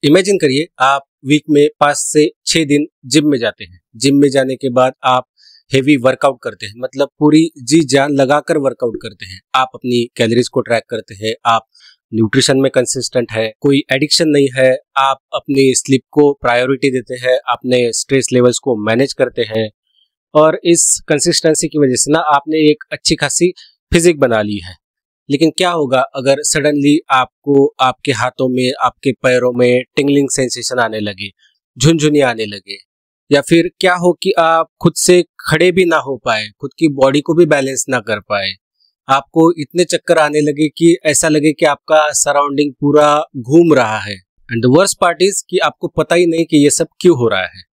Imagine करिए आप week में 5 से 6 दिन जिम में जाते हैं। जिम में जाने के बाद आप हेवी वर्कआउट करते हैं, मतलब पूरी जी जान लगाकर वर्कआउट करते हैं। आप अपनी कैलोरीज को ट्रैक करते हैं, आप न्यूट्रिशन में कंसिस्टेंट है, कोई एडिक्शन नहीं है, आप अपनी स्लीप को प्रायोरिटी देते हैं, अपने स्ट्रेस लेवल्स को मैनेज करते हैं और इस कंसिस्टेंसी की वजह से ना आपने एक अच्छी खासी फिजिक बना ली है। लेकिन क्या होगा अगर सडनली आपको आपके हाथों में, आपके पैरों में टिंगलिंग सेंसेशन आने लगे, झुनझुनी आने लगे, या फिर क्या हो कि आप खुद से खड़े भी ना हो पाए, खुद की बॉडी को भी बैलेंस ना कर पाए, आपको इतने चक्कर आने लगे कि ऐसा लगे कि आपका सराउंडिंग पूरा घूम रहा है। And the worst part is कि आपको पता ही नहीं कि ये सब क्यों हो रहा है।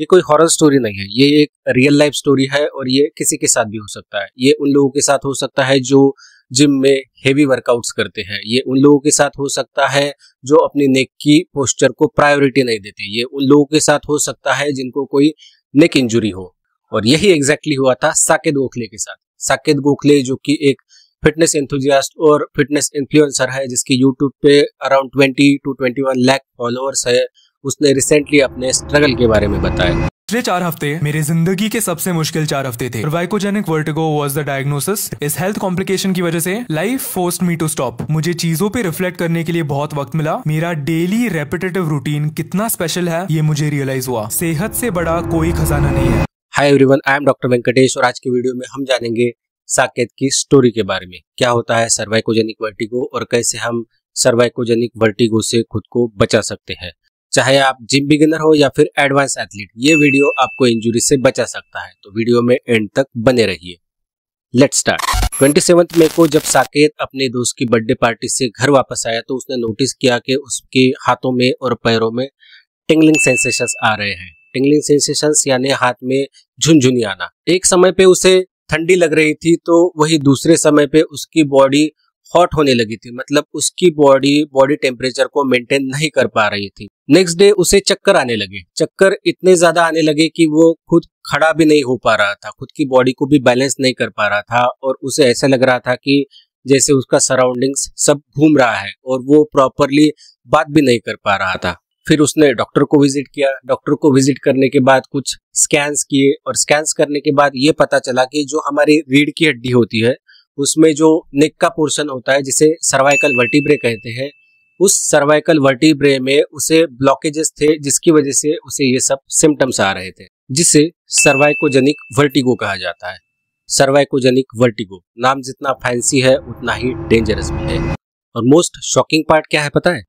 ये कोई हॉरर स्टोरी नहीं है, ये एक रियल लाइफ स्टोरी है और ये किसी के साथ भी हो सकता है। ये उन लोगों के साथ हो सकता है जो जिम में हेवी वर्कआउट्स करते हैं, ये उन लोगों के साथ हो सकता है जो अपनी नेक की पोस्चर को प्रायोरिटी नहीं देते, ये उन लोगों के साथ हो सकता है जिनको कोई नेक इंजुरी हो। और यही एग्जैक्टली हुआ था साकेत गोखले के साथ। साकेत गोखले जो कि एक फिटनेस एंथुजियास्ट और फिटनेस इन्फ्लुएंसर है, जिसके यूट्यूब पे अराउंड 20 to 21 लाख फॉलोअर्स है, उसने रिसेंटली अपने स्ट्रगल के बारे में बताया। पिछले 4 हफ्ते मेरे जिंदगी के सबसे मुश्किल 4 हफ्ते थे। Cervicogenic vertigo was the diagnosis. इस हेल्थ कॉम्प्लिकेशन की वजह से life forced me to stop. मुझे चीजों पे रिफ्लेक्ट करने के लिए बहुत वक्त मिला। मेरा डेली रेपिटेटिव रूटीन कितना स्पेशल है ये मुझे रियलाइज हुआ। सेहत से बड़ा कोई खजाना नहीं है। Hi everyone, I am doctor Venkatesh और आज की वीडियो में हम जानेंगे साकेत की स्टोरी के बारे में। क्या होता है सर्वाइकोजेनिक वर्टिगो और कैसे हम सर्वाइकोजेनिक वर्टिगो से खुद को बचा सकते हैं। चाहे आप जिम बिगिनर हो या फिर एडवांस एथलीट, ये वीडियो आपको इंजरी से बचा सकता है, तो वीडियो में एंड तक बने रहिए। Let's start. 27 मई को जब साकेत अपने दोस्त की बर्थडे पार्टी से घर वापस आया तो उसने नोटिस किया कि उसके हाथों में और पैरों में टिंगलिंग सेंसेशंस आ रहे हैं। टिंगलिंग सेंसेशंस यानी हाथ में झुनझुनी आना। एक समय पे उसे ठंडी लग रही थी तो वही दूसरे समय पे उसकी बॉडी हॉट होने लगी थी, मतलब उसकी बॉडी टेम्परेचर को मेंटेन नहीं कर पा रही थी। नेक्स्ट डे उसे चक्कर आने लगे। चक्कर इतने ज्यादा आने लगे कि वो खुद खड़ा भी नहीं हो पा रहा था, खुद की बॉडी को भी बैलेंस नहीं कर पा रहा था और उसे ऐसा लग रहा था कि जैसे उसका सराउंडिंग्स सब घूम रहा है और वो प्रॉपरली बात भी नहीं कर पा रहा था। फिर उसने डॉक्टर को विजिट किया। डॉक्टर को विजिट करने के बाद कुछ स्कैन्स किए और स्कैन्स करने के बाद ये पता चला कि जो हमारी रीढ़ की हड्डी होती है उसमें जो नेक का पोर्शन होता है जिसे सर्वाइकल वर्टिब्रे कहते हैं, उस सर्वाइकल वर्टिब्रे में उसे ब्लॉकेजेस थे जिसकी वजह से उसे ये सब सिम्टम्स आ रहे थे, जिसे सर्वाइकोजेनिक वर्टिगो कहा जाता है। सर्वाइकोजेनिक वर्टिगो नाम जितना फैंसी है उतना ही डेंजरस भी है। और मोस्ट शॉकिंग पार्ट क्या है पता है?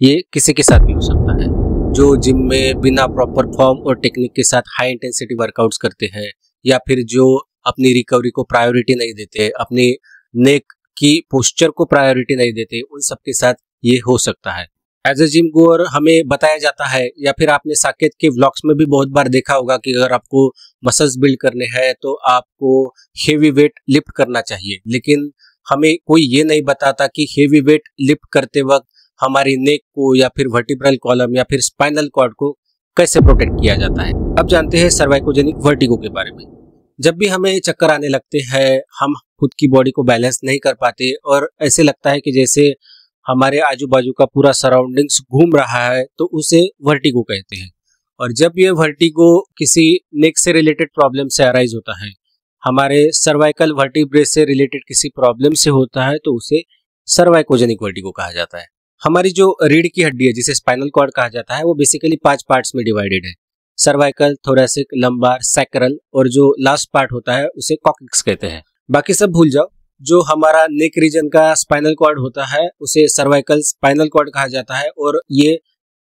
ये किसी के साथ भी हो सकता है। जो जिम में बिना प्रॉपर फॉर्म और टेक्निक के साथ हाई इंटेंसिटी वर्कआउट्स करते हैं, या फिर जो अपनी रिकवरी को प्रायोरिटी नहीं देते, अपनी नेक की पोस्चर को प्रायोरिटी नहीं देते, उन सब के साथ ये हो सकता है। एज ए जिम गोअर हमें बताया जाता है, या फिर आपने साकेत के व्लॉग्स में भी बहुत बार देखा होगा कि अगर आपको मसल्स बिल्ड करने हैं तो आपको हेवी वेट लिफ्ट करना चाहिए। लेकिन हमें कोई ये नहीं बताता कि हेवी वेट लिफ्ट करते वक्त हमारी नेक को या फिर वर्टिब्रल कॉलम या फिर स्पाइनल कॉर्ड को कैसे प्रोटेक्ट किया जाता है। अब जानते हैं सर्वाइकोजेनिक वर्टिगो के बारे में। जब भी हमें चक्कर आने लगते हैं, हम खुद की बॉडी को बैलेंस नहीं कर पाते और ऐसे लगता है कि जैसे हमारे आजू बाजू का पूरा सराउंडिंग्स घूम रहा है, तो उसे वर्टिगो कहते हैं। और जब ये वर्टिगो किसी नेक से रिलेटेड प्रॉब्लम से अराइज होता है, हमारे सर्वाइकल वर्टिब्रे से रिलेटेड किसी प्रॉब्लम से होता है, तो उसे सर्वाइकोजेनिक वर्टिगो कहा जाता है। हमारी जो रीढ़ की हड्डी है जिसे स्पाइनल कॉर्ड कहा जाता है, वो बेसिकली 5 पार्ट्स में डिवाइडेड है। सर्वाइकल, थोरैसिक, लंबार, सैक्रल और जो लास्ट पार्ट होता है उसे कॉक्सिक्स कहते हैं। बाकी सब भूल जाओ। जो हमारा नेक रीजन का स्पाइनल कॉर्ड होता है उसे सर्वाइकल स्पाइनल कॉर्ड कहा जाता है और ये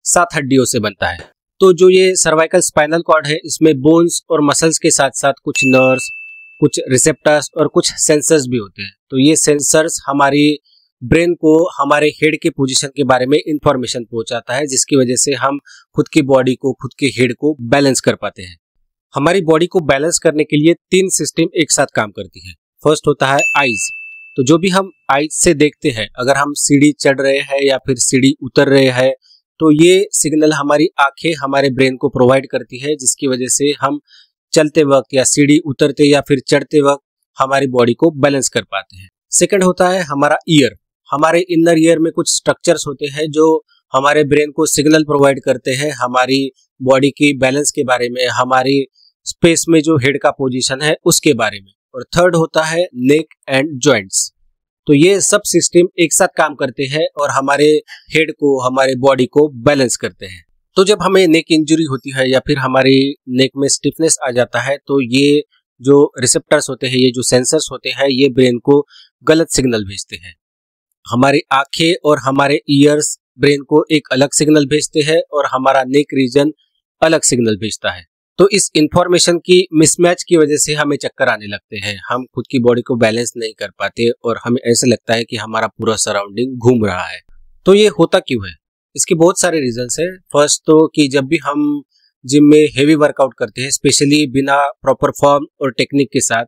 7 हड्डियों से बनता है। तो जो ये सर्वाइकल स्पाइनल कॉर्ड है, इसमें बोन्स और मसल्स के साथ साथ कुछ नर्व्स, कुछ रिसेप्टर्स और कुछ सेंसर्स भी होते हैं। तो ये सेंसर्स हमारी ब्रेन को हमारे हेड के पोजीशन के बारे में इंफॉर्मेशन पहुंचाता है, जिसकी वजह से हम खुद की बॉडी को, खुद के हेड को बैलेंस कर पाते हैं। हमारी बॉडी को बैलेंस करने के लिए 3 सिस्टम एक साथ काम करती है। फर्स्ट होता है आईज। तो जो भी हम आईज से देखते हैं, अगर हम सीढ़ी चढ़ रहे हैं या फिर सीढ़ी उतर रहे हैं, तो ये सिग्नल हमारी आंखें हमारे ब्रेन को प्रोवाइड करती है, जिसकी वजह से हम चलते वक्त या सीढ़ी उतरते या फिर चढ़ते वक्त हमारी बॉडी को बैलेंस कर पाते हैं। सेकंड होता है हमारा ईयर। हमारे इनर ईयर में कुछ स्ट्रक्चर्स होते हैं जो हमारे ब्रेन को सिग्नल प्रोवाइड करते हैं हमारी बॉडी की बैलेंस के बारे में, हमारी स्पेस में जो हेड का पोजीशन है उसके बारे में। और थर्ड होता है नेक एंड जॉइंट्स। तो ये सब सिस्टम एक साथ काम करते हैं और हमारे हेड को, हमारे बॉडी को बैलेंस करते हैं। तो जब हमें नेक इंजरी होती है या फिर हमारी नेक में स्टिफनेस आ जाता है तो ये जो रिसेप्टर्स होते हैं, ये जो सेंसर्स होते हैं, ये ब्रेन को गलत सिग्नल भेजते हैं। हमारी आंखें और हमारे ईयर्स ब्रेन को एक अलग सिग्नल भेजते हैं और हमारा नेक रीजन अलग सिग्नल भेजता है। तो इस इंफॉर्मेशन की मिसमैच की वजह से हमें चक्कर आने लगते हैं, हम खुद की बॉडी को बैलेंस नहीं कर पाते और हमें ऐसा लगता है कि हमारा पूरा सराउंडिंग घूम रहा है। तो ये होता क्यों है? इसके बहुत सारे रीजंस है। फर्स्ट तो कि जब भी हम जिम में हेवी वर्कआउट करते हैं, स्पेशली बिना प्रॉपर फॉर्म और टेक्निक के साथ,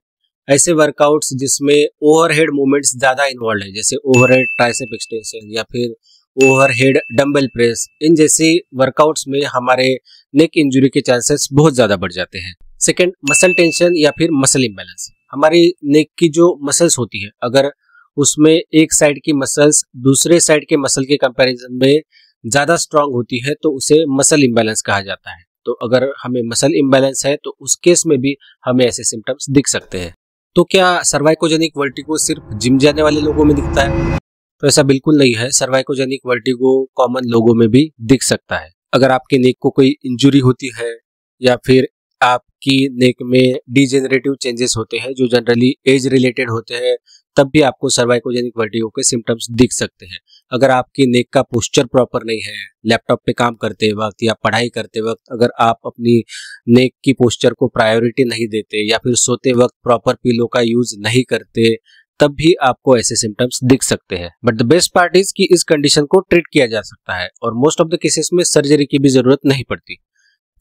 ऐसे वर्कआउट्स जिसमें ओवरहेड मूवमेंट्स ज्यादा इन्वॉल्व है, जैसे ओवरहेड ट्राइसेप एक्सटेंशन या फिर ओवरहेड डंबल प्रेस, इन जैसे वर्कआउट्स में हमारे नेक इंजरी के चांसेस बहुत ज्यादा बढ़ जाते हैं। सेकंड, मसल टेंशन या फिर मसल इम्बैलेंस। हमारी नेक की जो मसल्स होती है, अगर उसमें एक साइड की मसल्स दूसरे साइड के मसल के कंपैरिजन में ज्यादा स्ट्रांग होती है तो उसे मसल इम्बैलेंस कहा जाता है। तो अगर हमें मसल इम्बैलेंस है तो उस केस में भी हमें ऐसे सिम्टम्स दिख सकते हैं। तो क्या सर्वाइकोजेनिक वर्टिगो सिर्फ जिम जाने वाले लोगों में दिखता है? तो ऐसा बिल्कुल नहीं है। सर्वाइकोजेनिक वर्टिगो कॉमन लोगों में भी दिख सकता है। अगर आपके नेक को कोई इंजुरी होती है या फिर आपकी नेक में डिजेनरेटिव चेंजेस होते हैं जो जनरली एज रिलेटेड होते हैं, तब भी आपको सर्वाइकोजेनिक वर्टिगो के सिम्टम्स दिख सकते हैं। अगर आपकी नेक का पोस्चर प्रॉपर नहीं है, लैपटॉप पे काम करते वक्त या पढ़ाई करते वक्त अगर आप अपनी नेक की पोस्चर को प्रायोरिटी नहीं देते या फिर सोते वक्त प्रॉपर पिलो का यूज नहीं करते, तब भी आपको ऐसे सिम्टम्स दिख सकते हैं। But the best part is कि इस कंडीशन को ट्रीट किया जा सकता है और मोस्ट ऑफ द केसेस में सर्जरी की भी जरूरत नहीं पड़ती।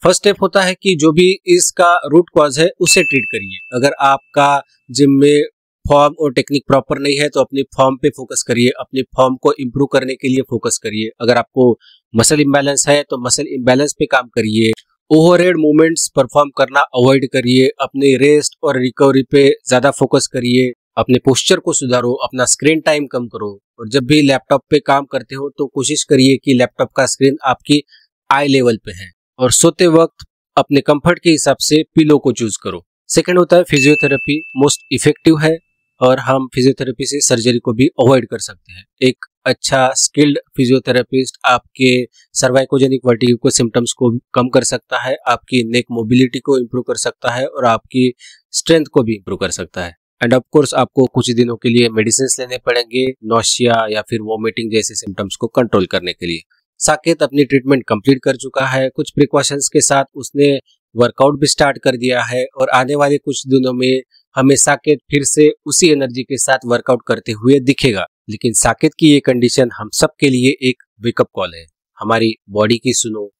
फर्स्ट स्टेप होता है कि जो भी इसका रूट कॉज है उसे ट्रीट करिए। अगर आपका जिम में फॉर्म और टेक्निक प्रॉपर नहीं है तो अपनी फॉर्म पे फोकस करिए, अपनी फॉर्म को इम्प्रूव करने के लिए फोकस करिए। अगर आपको मसल इम्बैलेंस है तो मसल इम्बैलेंस पे काम करिए। ओवरहेड मूवमेंट्स परफॉर्म करना अवॉइड करिए। अपने रेस्ट और रिकवरी पे ज्यादा फोकस करिए। अपने पोस्चर को सुधारो, अपना स्क्रीन टाइम कम करो और जब भी लैपटॉप पे काम करते हो तो कोशिश करिए कि लैपटॉप का स्क्रीन आपकी आई लेवल पे है और सोते वक्त अपने कंफर्ट के हिसाब से पिलो को चूज करो। सेकंड होता है फिजियोथेरेपी। मोस्ट इफेक्टिव है और हम फिजियोथेरेपी से सर्जरी को भी अवॉइड कर सकते हैं। एक अच्छा स्किल्ड फिजियोथेरेपिस्ट आपके सर्वाइकोजेनिक वर्टिगो के सिम्टम्स को कम कर सकता है, आपकी नेक मोबिलिटी को इम्प्रूव कर सकता है और आपकी स्ट्रेंथ को भी इम्प्रूव कर सकता है। एंड ऑफ कोर्स आपको कुछ दिनों के लिए मेडिसिन लेने पड़ेंगे नौसिया या फिर वोमिटिंग जैसे सिम्टम्स को कंट्रोल करने के लिए। साकेत अपनी ट्रीटमेंट कंप्लीट कर चुका है। कुछ प्रिकॉशंस के साथ उसने वर्कआउट भी स्टार्ट कर दिया है और आने वाले कुछ दिनों में हमें साकेत फिर से उसी एनर्जी के साथ वर्कआउट करते हुए दिखेगा। लेकिन साकेत की ये कंडीशन हम सब के लिए एक वेकअप कॉल है। हमारी बॉडी की सुनो,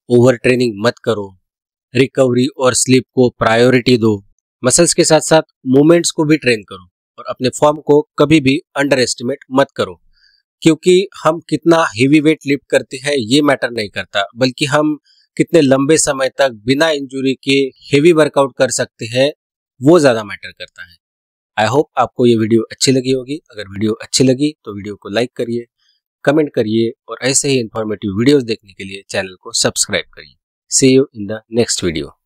ओवर ट्रेनिंग मत करो, रिकवरी और स्लीप को प्रायोरिटी दो, मसल्स के साथ साथ मूवमेंट्स को भी ट्रेन करो और अपने फॉर्म को कभी भी अंडर एस्टिमेट मत करो। क्योंकि हम कितना हेवी वेट लिफ्ट करते हैं ये मैटर नहीं करता, बल्कि हम कितने लंबे समय तक बिना इंजरी के हेवी वर्कआउट कर सकते हैं वो ज्यादा मैटर करता है। आई होप आपको ये वीडियो अच्छी लगी होगी। अगर वीडियो अच्छी लगी तो वीडियो को लाइक करिए, कमेंट करिए और ऐसे ही इंफॉर्मेटिव वीडियोस देखने के लिए चैनल को सब्सक्राइब करिए। See you in the next video.